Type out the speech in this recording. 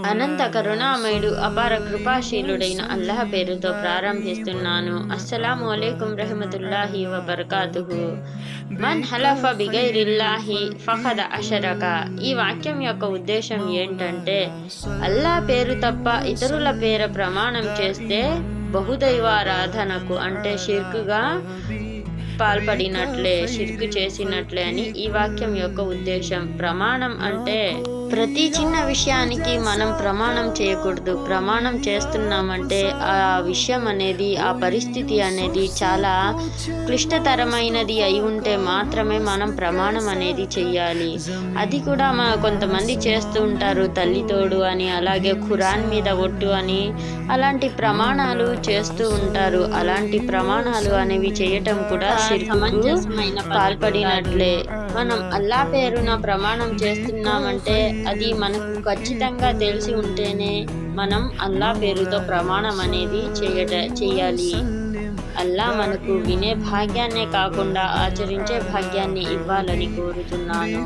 అనంత కరుణామయుడు అపార కృపాశీలుడైన అల్లాహ్ పేరుతో ప్రారంభిస్తున్నాను. అస్సలాము అలైకుం రహమతుల్లాహి వబర్కాతుహు. మన్ హలఫ బిగైరిల్లాహి ఫఖద అషరక. ఈ వాక్యం యొక్క ఉద్దేశం ఏంటంటే, అల్లాహ్ పేరు తప్ప ఇతరుల పేర ప్రమాణం చేస్తే బహుదైవారాధనకు అంటే షిర్కుగా పాల్పడినట్లే, షిర్కు చేసినట్లే అని ఈ వాక్యం యొక్క ఉద్దేశం. ప్రమాణం అంటే ప్రతి చిన్న విషయానికి మనం ప్రమాణం చేయకూడదు. ప్రమాణం చేస్తున్నామంటే ఆ విషయం అనేది, ఆ పరిస్థితి అనేది చాలా క్లిష్టతరమైనది అయి ఉంటే మాత్రమే మనం ప్రమాణం అనేది చెయ్యాలి. అది కూడా కొంతమంది చేస్తూ ఉంటారు, తల్లితోడు అని, అలాగే ఖురాన్ మీద ఒట్టు అని, అలాంటి ప్రమాణాలు చేస్తూ ఉంటారు. అలాంటి ప్రమాణాలు అనేవి చేయటం కూడా షిర్కుకు పాల్పడినట్లే. మనం అల్లా పేరున ప్రమాణం చేస్తున్నామంటే అది మనకు ఖచ్చితంగా తెలిసి ఉంటేనే మనం అల్లా పేరుతో ప్రమాణం అనేది చేయాలి. అల్లా మనకు వినే భాగ్యాన్నే కాకుండా ఆచరించే భాగ్యాన్ని ఇవ్వాలని కోరుతున్నాను.